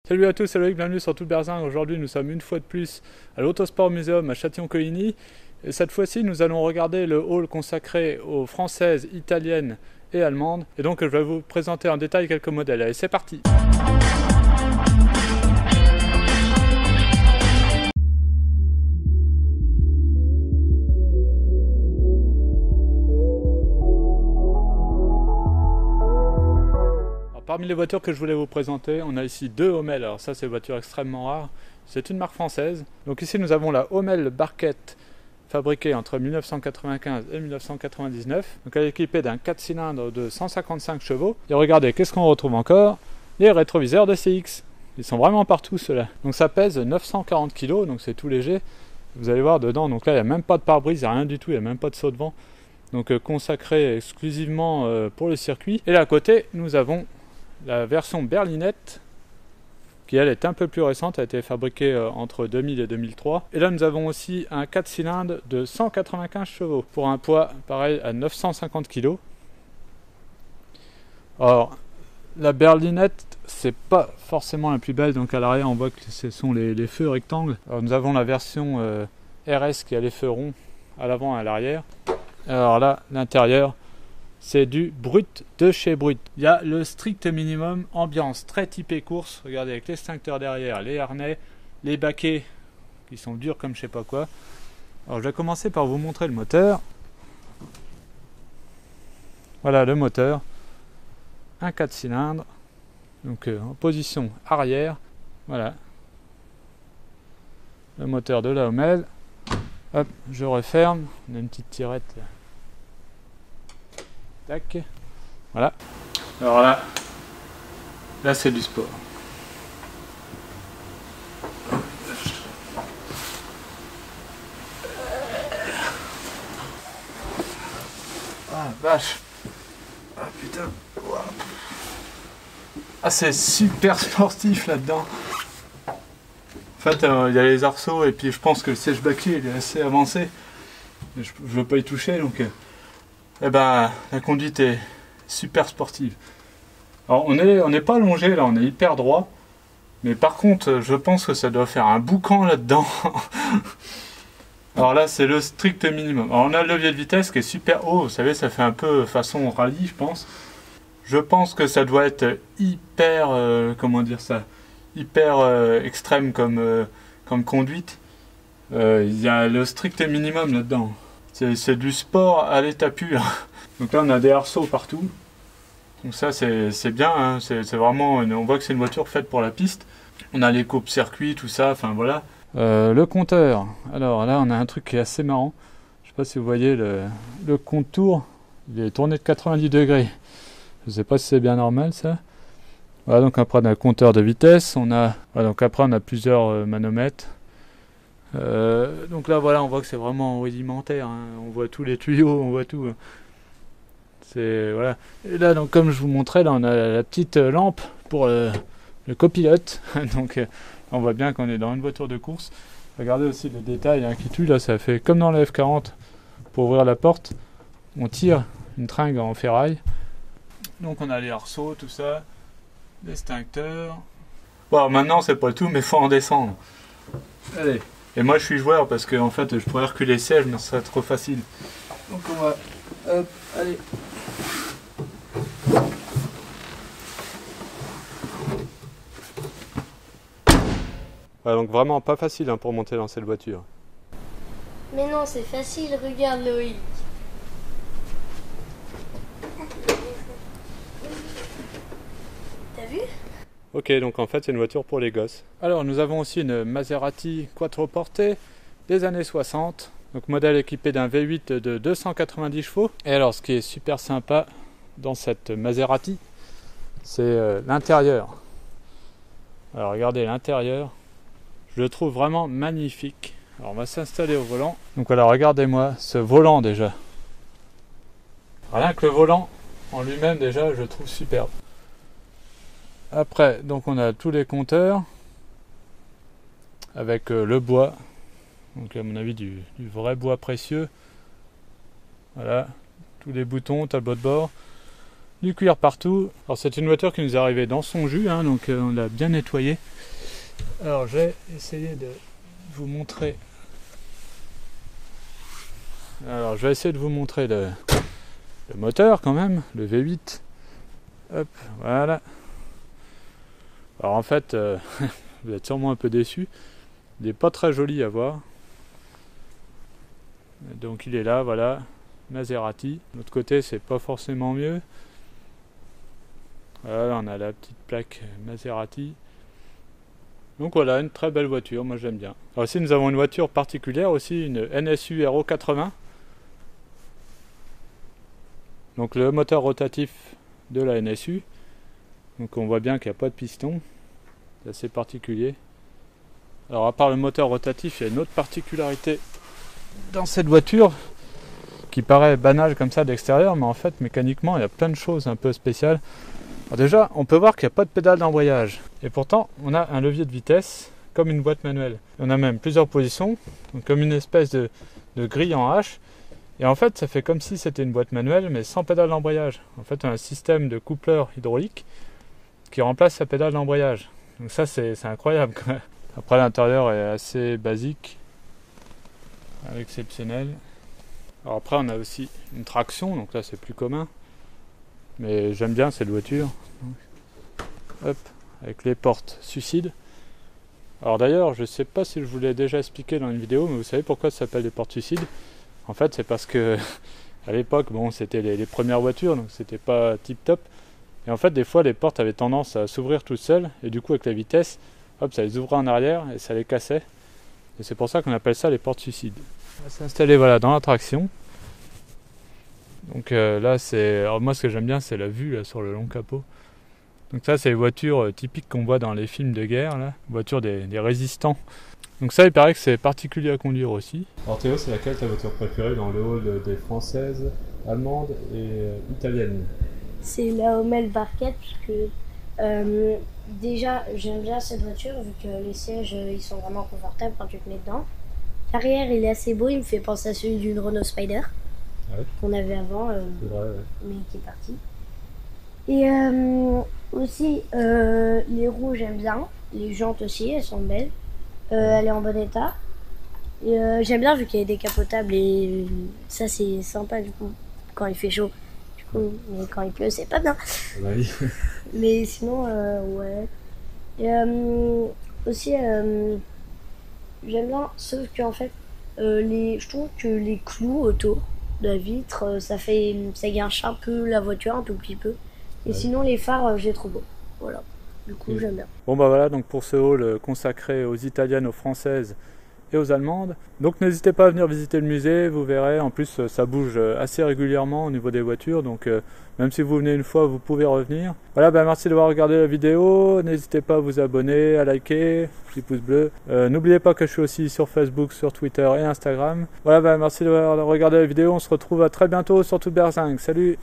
Salut à tous, c'est Loïc, bienvenue sur Tout Berzing. Aujourd'hui nous sommes une fois de plus à l'Autosport Museum à Châtillon-Coligny. Et cette fois-ci nous allons regarder le hall consacré aux françaises, italiennes et allemandes. Et donc je vais vous présenter en détail quelques modèles. Allez, c'est parti! Parmi les voitures que je voulais vous présenter, on a ici deux Hommel. Alors ça, c'est une voiture extrêmement rare. C'est une marque française. Donc ici, nous avons la Hommel Barquette, fabriquée entre 1995 et 1999. Donc elle est équipée d'un 4 cylindres de 155 chevaux. Et regardez, qu'est-ce qu'on retrouve encore? Les rétroviseurs de CX. Ils sont vraiment partout, ceux-là. Donc ça pèse 940 kg, donc c'est tout léger. Vous allez voir dedans, donc là, il n'y a même pas de pare-brise, il n'y a rien du tout, il n'y a même pas de saut de vent. Donc consacré exclusivement pour le circuit. Et là à côté, nous avons la version berlinette qui elle est un peu plus récente, a été fabriquée entre 2000 et 2003. Et là nous avons aussi un 4 cylindres de 195 chevaux pour un poids pareil à 950 kg. Alors la berlinette c'est pas forcément la plus belle, donc à l'arrière on voit que ce sont les feux rectangles. Alors nous avons la version RS qui a les feux ronds à l'avant et à l'arrière. Alors là l'intérieur c'est du brut de chez Brut. Il y a le strict minimum, ambiance très typée course. Regardez avec l'extincteur derrière, les harnais, les baquets qui sont durs comme je sais pas quoi. Alors je vais commencer par vous montrer le moteur. Voilà le moteur. Un 4 cylindres. Donc en position arrière. Voilà. Le moteur de la Hommel. Hop, je referme. On a une petite tirette là. Tac. Voilà. Alors là c'est du sport. Ah vache. Ah putain. Wow. Ah c'est super sportif là-dedans. En fait il y a les arceaux et puis je pense que le siège baquet il est assez avancé. Je veux pas y toucher donc. Eh ben, la conduite est super sportive. Alors on n'est pas allongé là, on est hyper droit. Mais par contre, je pense que ça doit faire un boucan là-dedans. Alors là, c'est le strict minimum. Alors on a le levier de vitesse qui est super haut. Vous savez, ça fait un peu façon rallye, je pense. Je pense que ça doit être hyper, comment dire ça, hyper extrême comme conduite. Il y a le strict minimum là-dedans. C'est du sport à l'état pur. Donc là on a des arceaux partout. Donc ça c'est bien, hein. C'est vraiment, on voit que c'est une voiture faite pour la piste. On a les coupes circuits, tout ça, enfin voilà. Le compteur. Alors là on a un truc qui est assez marrant. Je sais pas si vous voyez le contour. Il est tourné de 90 degrés. Je sais pas si c'est bien normal ça. Voilà, donc après on a le compteur de vitesse. Voilà, donc après on a plusieurs manomètres. Donc là voilà, on voit que c'est vraiment rudimentaire, hein. On voit tous les tuyaux, on voit tout. C'est voilà. Et là donc comme je vous montrais, là on a la petite lampe pour le copilote. Donc on voit bien qu'on est dans une voiture de course. Regardez aussi les détails hein, qui tuent là, ça fait comme dans la F40 pour ouvrir la porte. On tire une tringle en ferraille. Donc on a les arceaux, tout ça, l'extincteur. Bon maintenant c'est pas tout, mais faut en descendre. Allez. Et moi je suis joueur parce que en fait je pourrais reculer le siège mais ce serait trop facile. Donc on va. Hop, allez. Ouais, donc vraiment pas facile hein, pour monter dans cette voiture. Mais non, c'est facile, regarde Loïc. T'as vu? Ok, donc en fait c'est une voiture pour les gosses. Alors nous avons aussi une Maserati Quattroporte des années 60. Donc modèle équipé d'un V8 de 290 chevaux. Et alors ce qui est super sympa dans cette Maserati, c'est l'intérieur. Alors regardez l'intérieur, je le trouve vraiment magnifique. Alors on va s'installer au volant. Donc voilà, regardez-moi ce volant déjà. Rien que le volant en lui-même déjà je le trouve superbe. Après, donc on a tous les compteurs avec le bois, donc à mon avis du vrai bois précieux. Voilà, tous les boutons, tableau de bord. Du cuir partout. Alors c'est une voiture qui nous est arrivée dans son jus, hein, donc on l'a bien nettoyée. Alors je vais essayer de vous montrer. Alors je vais essayer de vous montrer le moteur quand même, le V8. Hop, voilà. Alors en fait, vous êtes sûrement un peu déçus. Il n'est pas très joli à voir. Donc il est là, voilà. Maserati. De l'autre côté, c'est pas forcément mieux. Voilà, on a la petite plaque Maserati. Donc voilà, une très belle voiture, moi j'aime bien. Alors aussi, nous avons une voiture particulière aussi, une NSU Aero 80. Donc le moteur rotatif de la NSU. Donc on voit bien qu'il n'y a pas de piston. C'est assez particulier. Alors à part le moteur rotatif, il y a une autre particularité dans cette voiture qui paraît banale comme ça d'extérieur, mais en fait mécaniquement il y a plein de choses un peu spéciales. Alors déjà, on peut voir qu'il n'y a pas de pédale d'embrayage. Et pourtant, on a un levier de vitesse comme une boîte manuelle. On a même plusieurs positions, donc comme une espèce de grille en H. Et en fait, ça fait comme si c'était une boîte manuelle, mais sans pédale d'embrayage. En fait, on a un système de coupleur hydraulique qui remplace sa pédale d'embrayage. Donc ça, c'est incroyable quand même. Après, l'intérieur est assez basique, exceptionnel. Alors après, on a aussi une traction, donc là, c'est plus commun. Mais j'aime bien cette voiture. Hop, avec les portes suicides. Alors d'ailleurs, je ne sais pas si je vous l'ai déjà expliqué dans une vidéo, mais vous savez pourquoi ça s'appelle des portes suicides? En fait, c'est parce que à l'époque, bon, c'était les premières voitures, donc c'était pas tip top. Et en fait, des fois, les portes avaient tendance à s'ouvrir toutes seules, et du coup, avec la vitesse, hop, ça les ouvrait en arrière et ça les cassait. Et c'est pour ça qu'on appelle ça les portes suicides. On va s'installer, voilà, dans la traction. Donc là, c'est. Alors moi, ce que j'aime bien, c'est la vue là sur le long capot. Donc ça, c'est les voitures typiques qu'on voit dans les films de guerre, là, voitures des résistants. Donc ça, il paraît que c'est particulier à conduire aussi. Alors Théo, c'est laquelle ta voiture préférée dans le hall des françaises, allemandes et italiennes? C'est la Hommel Barquette, parce que déjà, j'aime bien cette voiture, vu que les sièges, ils sont vraiment confortables quand tu te mets dedans. L'arrière, il est assez beau, il me fait penser à celui d'une Renault Spider. Ouais. Qu'on avait avant, vrai, ouais. Mais qui est parti. Et aussi, les roues j'aime bien, les jantes aussi, elles sont belles. Elle est en bon état. Et j'aime bien vu qu'elle est décapotable et ça c'est sympa du coup, quand il fait chaud. Du coup, mais quand il pleut, c'est pas bien. Oui. Mais sinon, ouais. Et aussi, j'aime bien, sauf qu'en fait, je trouve que les clous autour de la vitre, ça gâche un peu la voiture, un tout petit peu. Et ouais. Sinon, les phares, j'ai trop beau. Voilà. Du coup, j'aime bien. Bon, bah voilà, donc pour ce haul consacré aux italiennes, aux françaises et aux allemandes. Donc n'hésitez pas à venir visiter le musée, vous verrez. En plus, ça bouge assez régulièrement au niveau des voitures. Donc même si vous venez une fois, vous pouvez revenir. Voilà, bah merci d'avoir regardé la vidéo. N'hésitez pas à vous abonner, à liker, petit pouce bleu. N'oubliez pas que je suis aussi sur Facebook, sur Twitter et Instagram. Voilà, bah merci d'avoir regardé la vidéo. On se retrouve à très bientôt sur Toute Berzingue. Salut!